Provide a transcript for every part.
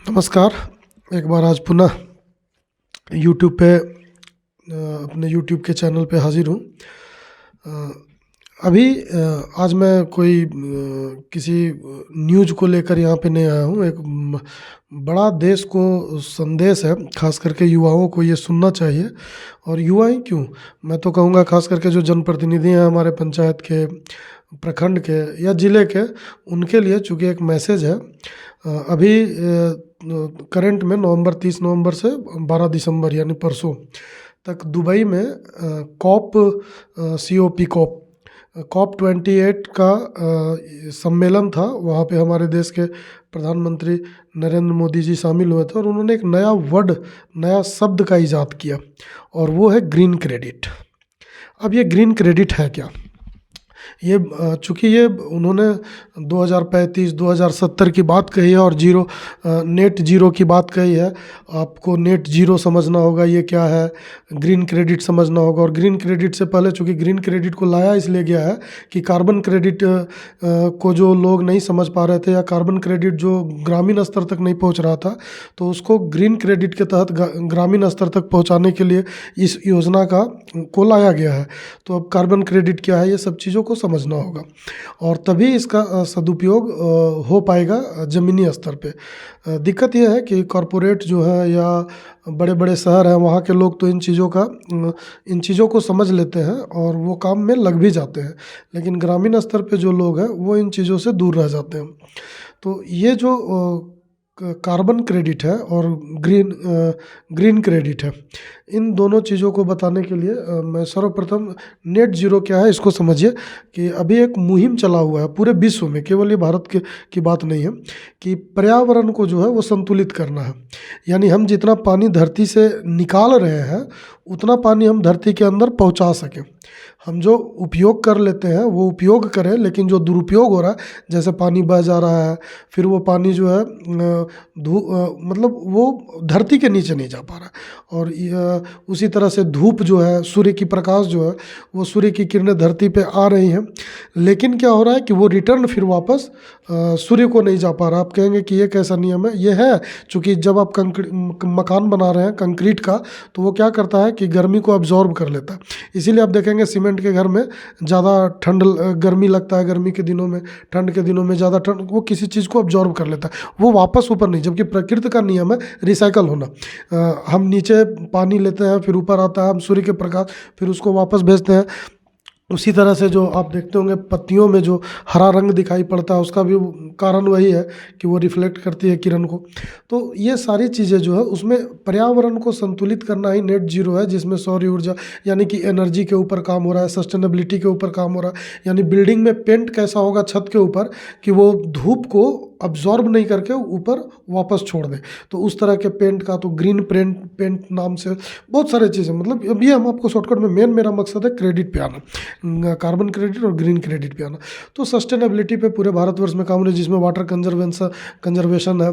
नमस्कार। एक बार आज पुनः यूट्यूब पे अपने यूट्यूब के चैनल पे हाजिर हूँ। अभी आज मैं कोई किसी न्यूज़ को लेकर यहाँ पे नहीं आया हूँ। एक बड़ा देश को संदेश है, खास करके युवाओं को ये सुनना चाहिए। और युवा ही क्यों, मैं तो कहूँगा खास करके जो जनप्रतिनिधि हैं हमारे पंचायत के, प्रखंड के या ज़िले के, उनके लिए चूँकि एक मैसेज है। अभी करंट में 30 नवंबर से 12 दिसंबर यानी परसों तक दुबई में कॉप 28 का सम्मेलन था। वहाँ पे हमारे देश के प्रधानमंत्री नरेंद्र मोदी जी शामिल हुए थे और उन्होंने एक नया शब्द का इजाद किया और वो है ग्रीन क्रेडिट। अब ये ग्रीन क्रेडिट है क्या? ये चूँकि ये उन्होंने 2035 2070 की बात कही है और नेट ज़ीरो की बात कही है। आपको नेट ज़ीरो समझना होगा ये क्या है, ग्रीन क्रेडिट समझना होगा। और ग्रीन क्रेडिट से पहले चूँकि ग्रीन क्रेडिट को लाया इसलिए गया है कि कार्बन क्रेडिट को जो लोग नहीं समझ पा रहे थे या कार्बन क्रेडिट जो ग्रामीण स्तर तक नहीं पहुंच रहा था, तो उसको ग्रीन क्रेडिट के तहत ग्रामीण स्तर तक पहुंचाने के लिए इस योजना को लाया गया है। तो अब कार्बन क्रेडिट क्या है, ये सब चीज़ों को समझना होगा और तभी इसका सदुपयोग हो पाएगा ज़मीनी स्तर पे। दिक्कत यह है कि कॉरपोरेट जो है या बड़े बड़े शहर हैं, वहाँ के लोग तो इन चीज़ों को समझ लेते हैं और वो काम में लग भी जाते हैं, लेकिन ग्रामीण स्तर पे जो लोग हैं वो इन चीज़ों से दूर रह जाते हैं। तो ये जो कार्बन क्रेडिट है और ग्रीन क्रेडिट है, इन दोनों चीज़ों को बताने के लिए मैं सर्वप्रथम नेट ज़ीरो क्या है इसको समझिए। कि अभी एक मुहिम चला हुआ है पूरे विश्व में, केवल ये भारत की बात नहीं है, कि पर्यावरण को जो है वो संतुलित करना है। यानी हम जितना पानी धरती से निकाल रहे हैं उतना पानी हम धरती के अंदर पहुंचा सकें। हम जो उपयोग कर लेते हैं वो उपयोग करें, लेकिन जो दुरुपयोग हो रहा है, जैसे पानी बह जा रहा है, फिर वो पानी जो है मतलब वो धरती के नीचे नहीं जा पा रहा है। और उसी तरह से धूप जो है, सूर्य की प्रकाश जो है, वो सूर्य की किरणें धरती पे आ रही हैं, लेकिन क्या हो रहा है कि वो रिटर्न फिर वापस सूर्य को नहीं जा पा रहा। आप कहेंगे कि ये कैसा नियम है? ये है चूँकि जब आप मकान बना रहे हैं कंक्रीट का, तो वो क्या करता है कि गर्मी को अब्जॉर्ब कर लेता है। इसीलिए आप देखेंगे सीमेंट के घर में ज़्यादा गर्मी लगता है, गर्मी के दिनों में, ठंड के दिनों में ज़्यादा ठंड, वो किसी चीज़ को अब्जॉर्ब कर लेता है, वो वापस ऊपर नहीं। जबकि प्रकृति का नियम है रिसाइकल होना। हम नीचे पानी लेते हैं, फिर ऊपर आता है, हम सूर्य के प्रकाश, फिर उसको वापस भेजते हैं। उसी तरह से जो आप देखते होंगे पत्तियों में जो हरा रंग दिखाई पड़ता है, उसका भी कारण वही है कि वो रिफ्लेक्ट करती है किरण को। तो ये सारी चीज़ें जो है उसमें पर्यावरण को संतुलित करना ही नेट जीरो है, जिसमें सौर ऊर्जा यानी कि एनर्जी के ऊपर काम हो रहा है, सस्टेनेबिलिटी के ऊपर काम हो रहा है। यानी बिल्डिंग में पेंट कैसा होगा छत के ऊपर कि वो धूप को अब्जॉर्ब नहीं करके ऊपर वापस छोड़ दे, तो उस तरह के पेंट का, तो ग्रीन पेंट नाम से बहुत सारे चीज़ें। मतलब अब ये हम आपको शॉर्टकट में, मेरा मकसद है क्रेडिट पे आना, कार्बन क्रेडिट और ग्रीन क्रेडिट पे आना। तो सस्टेनेबिलिटी पे पूरे भारतवर्ष में काम हो रहा है, जिसमें वाटर कंजर्वेशन है,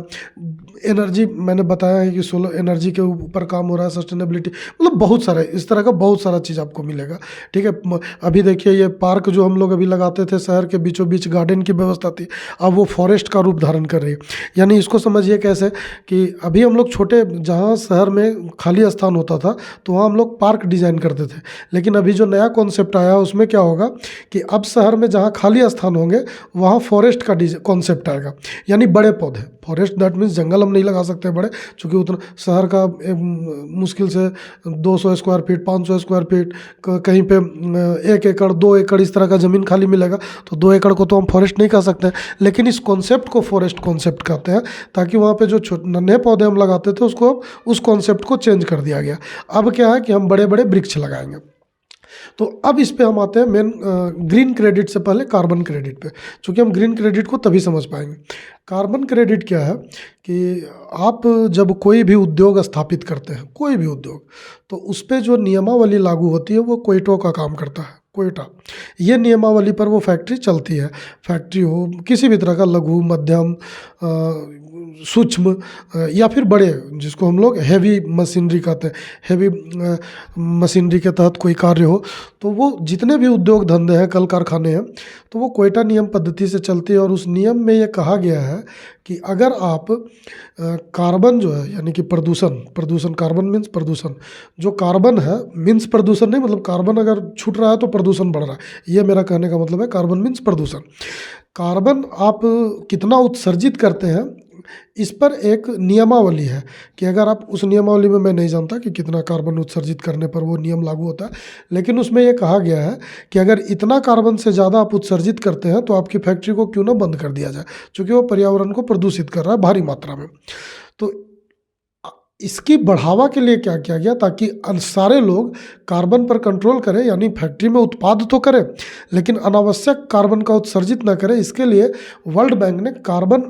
एनर्जी मैंने बताया है कि सोलर एनर्जी के ऊपर काम हो रहा है, सस्टेनेबिलिटी, मतलब बहुत सारे इस तरह का बहुत सारा चीज़ आपको मिलेगा। ठीक है, अभी देखिए ये पार्क जो हम लोग अभी लगाते थे, शहर के बीचों बीच गार्डन की व्यवस्था थी, अब वो फॉरेस्ट का रूप धारण कर रही है। यानी इसको समझिए कैसे कि अभी हम लोग छोटे, जहाँ शहर में खाली स्थान होता था तो वहाँ हम लोग पार्क डिजाइन करते थे, लेकिन अभी जो नया कॉन्सेप्ट आया उसमें क्या होगा कि अब शहर में जहाँ खाली स्थान होंगे वहाँ फॉरेस्ट का कॉन्सेप्ट आएगा। यानी बड़े पौधे, फॉरेस्ट दैट मीन्स जंगल हम नहीं लगा सकते बड़े, चूँकि उतना शहर का मुश्किल से 200 स्क्वायर फीट, 500 स्क्वायर फीट, कहीं पे 1 एकड़ 2 एकड़ इस तरह का ज़मीन खाली मिलेगा, तो 2 एकड़ को तो हम फॉरेस्ट नहीं कह सकते, लेकिन इस कॉन्सेप्ट को फॉरेस्ट कॉन्सेप्ट कहते हैं, ताकि वहाँ पे जो नन्हे पौधे हम लगाते थे उसको उस कॉन्सेप्ट को चेंज कर दिया गया। अब क्या है कि हम बड़े बड़े वृक्ष लगाएंगे। तो अब इस पे हम आते हैं मेन ग्रीन क्रेडिट से पहले कार्बन क्रेडिट पे, क्योंकि हम ग्रीन क्रेडिट को तभी समझ पाएंगे। कार्बन क्रेडिट क्या है कि आप जब कोई भी उद्योग स्थापित करते हैं, कोई भी उद्योग, तो उस पर जो नियमावली लागू होती है वो क्योटो का काम करता है। कोयटा, ये नियमावली पर वो फैक्ट्री चलती है। फैक्ट्री हो किसी भी तरह का, लघु, मध्यम, सूक्ष्म या फिर बड़े, जिसको हम लोग हैवी मशीनरी कहते हैं, हैवी मशीनरी के तहत कोई कार्य हो, तो वो जितने भी उद्योग धंधे हैं, कल कारखाने हैं, तो वो कोयटा नियम पद्धति से चलती है। और उस नियम में ये कहा गया है कि अगर आप कार्बन जो है, यानी कि प्रदूषण, कार्बन मीन्स प्रदूषण, जो कार्बन है मीन्स प्रदूषण नहीं, मतलब कार्बन अगर छूट रहा है तो प्रदूषण बढ़ रहा है, ये मेरा कहने का मतलब है। कार्बन मीन्स प्रदूषण। कार्बन आप कितना उत्सर्जित करते हैं, इस पर एक नियमावली है कि अगर आप उस नियमावली में, मैं नहीं जानता कि कितना कार्बन उत्सर्जित करने पर वो नियम लागू होता है, लेकिन उसमें ये कहा गया है कि अगर इतना कार्बन से ज़्यादा आप उत्सर्जित करते हैं तो आपकी फैक्ट्री को क्यों ना बंद कर दिया जाए, क्योंकि वो पर्यावरण को प्रदूषित कर रहा है भारी मात्रा में। तो इसकी बढ़ावा के लिए क्या किया गया, ताकि सारे लोग कार्बन पर कंट्रोल करें, यानी फैक्ट्री में उत्पाद तो करें लेकिन अनावश्यक कार्बन का उत्सर्जित ना करें। इसके लिए वर्ल्ड बैंक ने कार्बन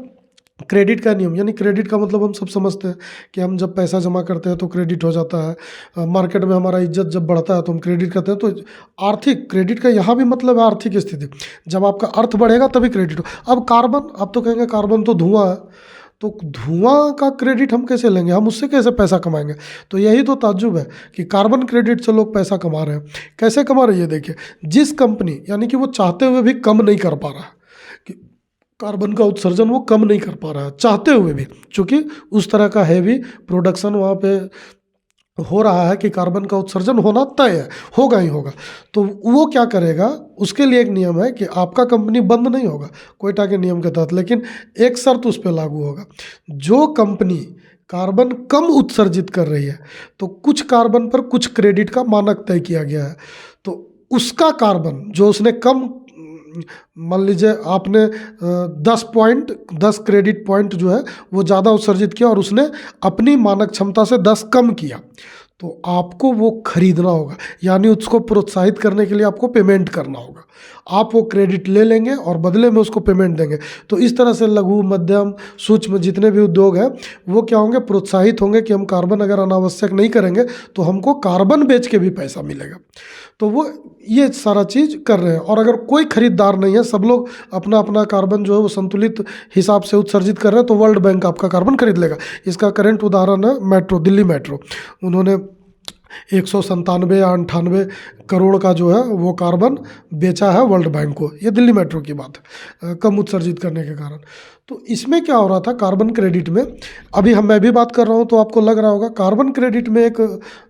क्रेडिट का नियम, यानी क्रेडिट का मतलब हम सब समझते हैं कि हम जब पैसा जमा करते हैं तो क्रेडिट हो जाता है, मार्केट में हमारा इज्जत जब बढ़ता है तो हम क्रेडिट करते हैं। तो आर्थिक क्रेडिट का यहाँ भी मतलब है आर्थिक स्थिति, जब आपका अर्थ बढ़ेगा तभी क्रेडिट हो। अब कार्बन, आप तो कहेंगे कार्बन तो धुआं है, तो धुआं का क्रेडिट हम कैसे लेंगे, हम उससे कैसे पैसा कमाएंगे? तो यही तो ताज्जुब है कि कार्बन क्रेडिट से लोग पैसा कमा रहे हैं। कैसे कमा रहे हैं ये देखिए, जिस कंपनी, यानी कि वो चाहते हुए भी कम नहीं कर पा रहा है, कि कार्बन का उत्सर्जन वो कम नहीं कर पा रहा है चाहते हुए भी, क्योंकि उस तरह का हैवी प्रोडक्शन वहाँ पे हो रहा है कि कार्बन का उत्सर्जन होना तय है, होगा ही होगा। तो वो क्या करेगा, उसके लिए एक नियम है कि आपका कंपनी बंद नहीं होगा कोयटा के नियम के तहत, लेकिन एक शर्त उस पर लागू होगा, जो कंपनी कार्बन कम उत्सर्जित कर रही है तो कुछ कार्बन पर कुछ क्रेडिट का मानक तय किया गया है। तो उसका कार्बन जो उसने कम, मान लीजिए आपने 10 क्रेडिट पॉइंट जो है वो ज़्यादा उत्सर्जित किया और उसने अपनी मानक क्षमता से 10 कम किया, तो आपको वो खरीदना होगा, यानी उसको प्रोत्साहित करने के लिए आपको पेमेंट करना होगा। आप वो क्रेडिट ले लेंगे और बदले में उसको पेमेंट देंगे। तो इस तरह से लघु, मध्यम, सूक्ष्म जितने भी उद्योग हैं वो क्या होंगे, प्रोत्साहित होंगे कि हम कार्बन अगर अनावश्यक नहीं करेंगे तो हमको कार्बन बेच के भी पैसा मिलेगा। तो वो ये सारा चीज़ कर रहे हैं। और अगर कोई खरीदार नहीं है, सब लोग अपना अपना कार्बन जो है वो संतुलित हिसाब से उत्सर्जित कर रहे हैं, तो वर्ल्ड बैंक आपका कार्बन खरीद लेगा। इसका करंट उदाहरण है मेट्रो, दिल्ली मेट्रो। उन्होंने 197 या 98 करोड़ का जो है वो कार्बन बेचा है वर्ल्ड बैंक को। ये दिल्ली मेट्रो की बात है, कम उत्सर्जित करने के कारण। तो इसमें क्या हो रहा था कार्बन क्रेडिट में, अभी मैं भी बात कर रहा हूँ तो आपको लग रहा होगा कार्बन क्रेडिट में एक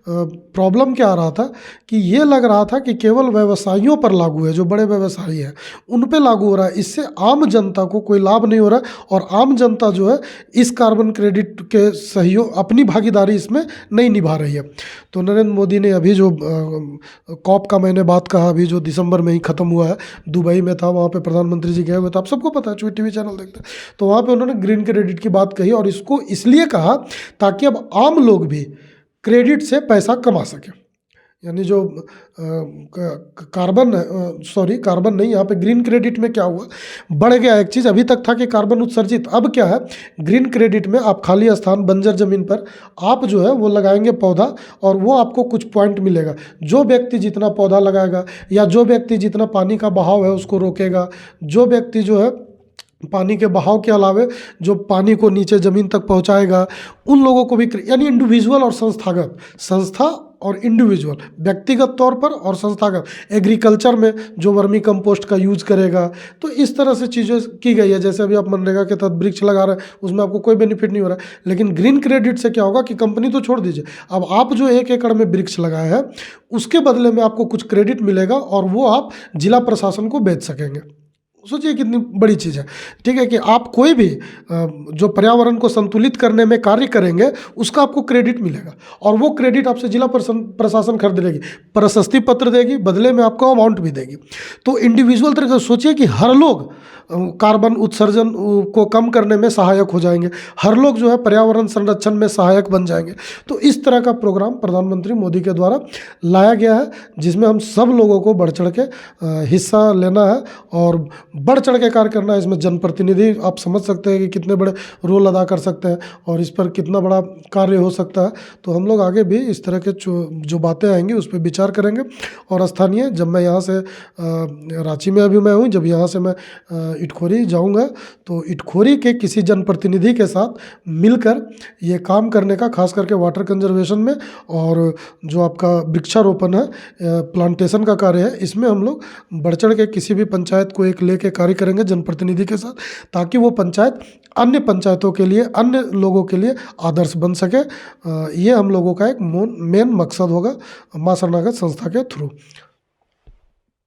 प्रॉब्लम क्या आ रहा था कि ये लग रहा था कि केवल व्यवसायियों पर लागू है, जो बड़े व्यवसायी हैं उन पे लागू हो रहा है, इससे आम जनता को कोई लाभ नहीं हो रहा है। और आम जनता जो है इस कार्बन क्रेडिट के सहयोग, अपनी भागीदारी इसमें नहीं निभा रही है। तो नरेंद्र मोदी ने अभी जो कॉप का मैंने बात कहा, अभी जो दिसंबर में ही ख़त्म हुआ है, दुबई में था, वहाँ पे प्रधानमंत्री जी गए हुए थे, आप सबको पता है, टीवी चैनल देखते हैं। तो वहाँ पे उन्होंने ग्रीन क्रेडिट की बात कही, और इसको इसलिए कहा ताकि अब आम लोग भी क्रेडिट से पैसा कमा सकें। यानी जो कार्बन नहीं, यहाँ पे ग्रीन क्रेडिट में क्या हुआ, बढ़ गया एक चीज़। अभी तक था कि कार्बन उत्सर्जित, अब क्या है, ग्रीन क्रेडिट में आप खाली स्थान, बंजर ज़मीन पर आप जो है वो लगाएंगे पौधा, और वो आपको कुछ पॉइंट मिलेगा। जो व्यक्ति जितना पौधा लगाएगा, या जो व्यक्ति जितना पानी का बहाव है उसको रोकेगा, जो व्यक्ति जो है पानी के बहाव के अलावे जो पानी को नीचे ज़मीन तक पहुंचाएगा, उन लोगों को भी, यानी इंडिविजुअल और संस्थागत, संस्था और इंडिविजुअल, व्यक्तिगत तौर पर और संस्थागत, एग्रीकल्चर में जो वर्मी कंपोस्ट का यूज़ करेगा। तो इस तरह से चीज़ें की गई है। जैसे अभी आप मनरेगा के तहत वृक्ष लगा रहे हैं, उसमें आपको कोई बेनिफिट नहीं हो रहा है, लेकिन ग्रीन क्रेडिट से क्या होगा कि कंपनी तो छोड़ दीजिए, अब आप जो 1 एकड़ में वृक्ष लगाए हैं उसके बदले में आपको कुछ क्रेडिट मिलेगा, और वो आप जिला प्रशासन को बेच सकेंगे। सोचिए कितनी बड़ी चीज़ है। ठीक है कि आप कोई भी जो पर्यावरण को संतुलित करने में कार्य करेंगे उसका आपको क्रेडिट मिलेगा, और वो क्रेडिट आपसे जिला प्रशासन खरीद लेगी, प्रशस्ति पत्र देगी, बदले में आपको अमाउंट भी देगी। तो इंडिविजुअल तरीके से सोचिए कि हर लोग कार्बन उत्सर्जन को कम करने में सहायक हो जाएंगे, हर लोग जो है पर्यावरण संरक्षण में सहायक बन जाएंगे। तो इस तरह का प्रोग्राम प्रधानमंत्री मोदी के द्वारा लाया गया है, जिसमें हम सब लोगों को बढ़ चढ़ के हिस्सा लेना है और बढ़ चढ़ के कार्य करना है। इसमें जनप्रतिनिधि आप समझ सकते हैं कि कितने बड़े रोल अदा कर सकते हैं और इस पर कितना बड़ा कार्य हो सकता है। तो हम लोग आगे भी इस तरह के जो बातें आएंगी उस पर विचार करेंगे। और स्थानीय, जब मैं यहाँ से रांची में अभी मैं हूँ, जब यहाँ से मैं इटखोरी जाऊँगा तो इटखोरी के किसी जनप्रतिनिधि के साथ मिलकर ये काम करने का, खास करके वाटर कंजर्वेशन में और जो आपका वृक्षारोपण है, प्लांटेशन का कार्य है, इसमें हम लोग बढ़ चढ़ के किसी भी पंचायत को एक लेके कार्य करेंगे जनप्रतिनिधि के साथ, ताकि वो पंचायत अन्य पंचायतों के लिए, अन्य लोगों के लिए आदर्श बन सके। ये हम लोगों का एक मेन मकसद होगा मां शरणागत संस्था के थ्रू।